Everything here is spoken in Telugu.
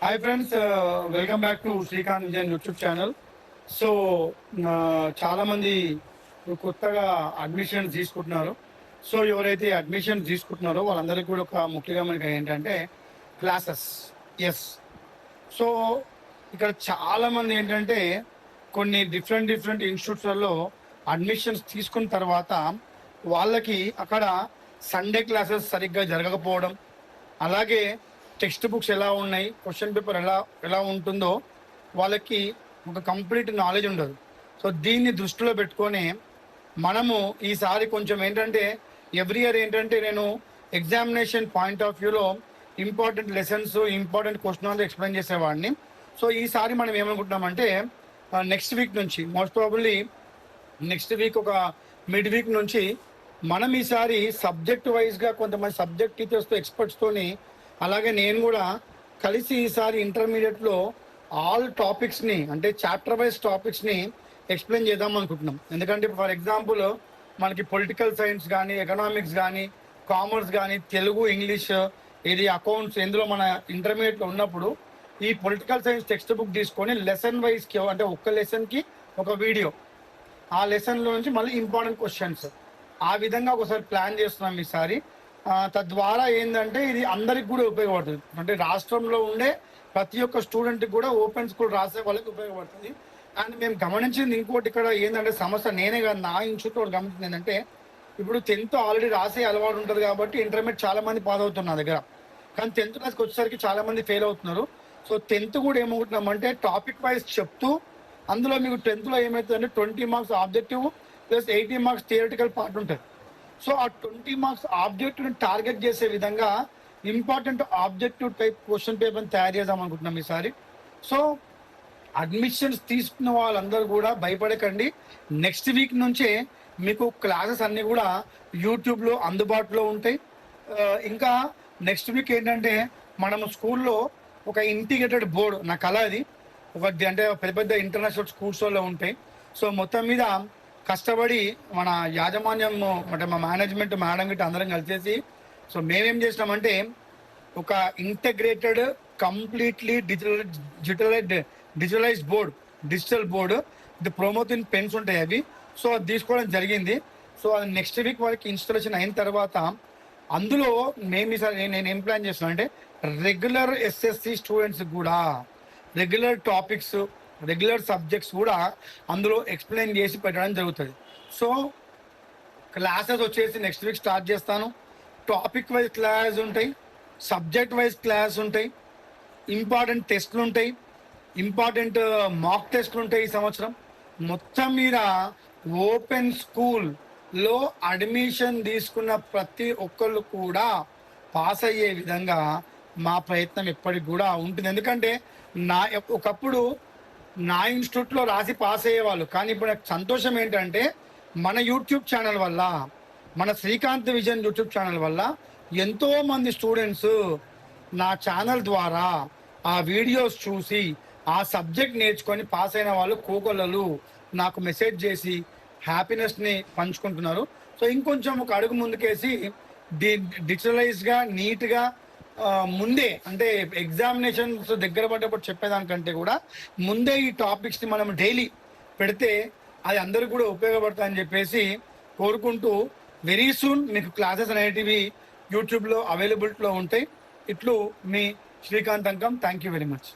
Hi friends, welcome back to Srikanth Vijayan YouTube channel. So చాలా మంది కొత్తగా అడ్మిషన్స్ తీసుకుంటున్నారు. సో ఎవరైతే అడ్మిషన్స్ తీసుకుంటున్నారో వాళ్ళందరికీ కూడా ఒక ముఖ్యంగా మనకి ఏంటంటే క్లాసెస్. ఎస్, సో ఇక్కడ చాలా మంది ఏంటంటే కొన్ని డిఫరెంట్ ఇన్స్టిట్యూట్స్లలో అడ్మిషన్స్ తీసుకున్న తర్వాత వాళ్ళకి అక్కడ సండే క్లాసెస్ సరిగ్గా జరగకపోవడం, అలాగే టెక్స్ట్ బుక్స్ ఎలా ఉన్నాయి, క్వశ్చన్ పేపర్ ఎలా ఉంటుందో వాళ్ళకి ఒక కంప్లీట్ నాలెడ్జ్ ఉండదు. సో దీన్ని దృష్టిలో పెట్టుకొని మనము ఈసారి కొంచెం ఏంటంటే ఎవ్రీ ఇయర్ ఏంటంటే నేను ఎగ్జామినేషన్ పాయింట్ ఆఫ్ వ్యూలో important lessons, important question answer explain చేసేవాడిని. సో ఈసారి మనం ఏమనుకుంటున్నామంటే నెక్స్ట్ వీక్ నుంచి, మోస్ట్ ప్రాబబ్లీ నెక్స్ట్ వీక్ ఒక మిడ్ వీక్ నుంచి మనం ఈసారి సబ్జెక్ట్ వైజ్గా కొంతమంది సబ్జెక్ట్ టీచర్స్తో, ఎక్స్పర్ట్స్తోని, అలాగే నేను కూడా కలిసి ఈసారి ఇంటర్మీడియట్లో ఆల్ టాపిక్స్ని అంటే చాప్టర్ వైజ్ టాపిక్స్ని ఎక్స్ప్లెయిన్ చేద్దాం అనుకుంటున్నాం. ఎందుకంటే ఫర్ ఎగ్జాంపుల్ మనకి పొలిటికల్ సైన్స్ కానీ, ఎకనామిక్స్ కానీ, కామర్స్ కానీ, తెలుగు, ఇంగ్లీష్, ఇది అకౌంట్స్, ఇందులో మన ఇంటర్మీడియట్లో ఉన్నప్పుడు ఈ పొలిటికల్ సైన్స్ టెక్స్ట్ బుక్ తీసుకొని లెసన్ వైజ్కి అంటే ఒక్క లెసన్కి ఒక వీడియో, ఆ లెసన్లో నుంచి మళ్ళీ ఇంపార్టెంట్ క్వశ్చన్స్, ఆ విధంగా ఒకసారి ప్లాన్ చేస్తున్నాం ఈసారి. తద్వారా ఏంటంటే ఇది అందరికి కూడా ఉపయోగపడుతుంది. అంటే రాష్ట్రంలో ఉండే ప్రతి ఒక్క స్టూడెంట్కి కూడా ఓపెన్ స్కూల్ రాసే వాళ్ళకి ఉపయోగపడుతుంది. అండ్ మేము గమనించింది ఇంకోటి ఇక్కడ ఏంటంటే సమస్య, నేనే కాదు నా ఇన్స్టిట్యూట్ గమనించింది ఏంటంటే ఇప్పుడు 10th ఆల్రెడీ రాసే అలవాటు ఉంటుంది కాబట్టి ఇంటర్మీడియట్ చాలా మంది పాస్ అవుతున్నారు నా దగ్గర. కానీ 10th క్లాస్కి వచ్చేసరికి చాలా మంది ఫెయిల్ అవుతున్నారు. సో 10th కూడా ఏమవుతున్నామంటే టాపిక్ వైజ్ చెప్తూ అందులో మీకు 10thలో ఏమవుతుందంటే 20 marks objective plus 80 marks theoretical part ఉంటుంది. సో ఆ 20 మార్క్స్ ఆబ్జెక్టివ్ని టార్గెట్ చేసే విధంగా ఇంపార్టెంట్ ఆబ్జెక్టివ్ టైప్ క్వశ్చన్ పేపర్ని తయారు చేద్దాం అనుకుంటున్నాం ఈసారి. సో అడ్మిషన్స్ తీసుకున్న వాళ్ళందరూ కూడా భయపడకండి. నెక్స్ట్ వీక్ నుంచే మీకు క్లాసెస్ అన్నీ కూడా యూట్యూబ్లో అందుబాటులో ఉంటాయి. ఇంకా నెక్స్ట్ వీక్ ఏంటంటే మనము స్కూల్లో ఒక ఇంటిగ్రేటెడ్ బోర్డు, నా కళ అది, ఒక అంటే పెద్ద ఇంటర్నేషనల్ స్కూల్స్లో ఉంటాయి. సో మొత్తం మీద కష్టపడి మన యాజమాన్యం అంటే మా మేనేజ్మెంట్, మేడం గిట్ట అందరం కలిసేసి సో మేమేం చేసినామంటే ఒక integrated completely digitalised board, digital board, ఇది ప్రోమోతిన్ పెన్స్ ఉంటాయి అవి. సో అది తీసుకోవడం జరిగింది. సో అది నెక్స్ట్ వీక్ వరకు ఇన్స్టాలేషన్ అయిన తర్వాత అందులో మేము ఈసారి నేను ఏం ప్లాన్ చేస్తున్నాను అంటే రెగ్యులర్ ఎస్ఎస్సి స్టూడెంట్స్ కూడా రెగ్యులర్ టాపిక్స్, రెగ్యులర్ సబ్జెక్ట్స్ కూడా అందులో ఎక్స్ప్లెయిన్ చేసి పెట్టడం జరుగుతుంది. సో క్లాసెస్ వచ్చేసి నెక్స్ట్ వీక్ స్టార్ట్ చేస్తాను. టాపిక్ వైజ్ క్లాస్ ఉంటాయి, సబ్జెక్ట్ వైజ్ క్లాస్ ఉంటాయి, ఇంపార్టెంట్ టెస్ట్లు ఉంటాయి, ఇంపార్టెంట్ మాక్ టెస్ట్లు ఉంటాయి. ఈ సంవత్సరం మొత్తం మీద ఓపెన్ స్కూల్లో అడ్మిషన్ తీసుకున్న ప్రతి ఒక్కళ్ళు కూడా పాస్ అయ్యే విధంగా మా ప్రయత్నం ఎప్పటికి కూడా ఉంటుంది. ఎందుకంటే ఒకప్పుడు నా ఇన్స్టిట్యూట్లో రాసి పాస్ అయ్యేవాళ్ళు, కానీ ఇప్పుడు నాకు సంతోషం ఏంటంటే మన యూట్యూబ్ ఛానల్ వల్ల, మన శ్రీకాంత్ విజన్ యూట్యూబ్ ఛానల్ వల్ల ఎంతోమంది స్టూడెంట్స్ నా ఛానల్ ద్వారా ఆ వీడియోస్ చూసి ఆ సబ్జెక్ట్ నేర్చుకొని పాస్ అయిన వాళ్ళు కోకొల్లలు నాకు మెసేజ్ చేసి హ్యాపీనెస్ని పంచుకుంటున్నారు. సో ఇంకొంచెం ఒక అడుగు ముందుకేసి డిజిటలైజ్గా, నీట్గా ముందే అంటే ఎగ్జామినేషన్స్ దగ్గర పడ్డప్పుడు చెప్పేదానికంటే కూడా ముందే ఈ టాపిక్స్ని మనం డైలీ పెడితే అది అందరికీ కూడా ఉపయోగపడతాయని చెప్పేసి కోరుకుంటూ వెరీ సూన్ మీకు క్లాసెస్ అనేటివి యూట్యూబ్లో అవైలబిలిటీలో ఉంటాయి. ఇట్లు మీ Srikanth Ankam. Thank you very much.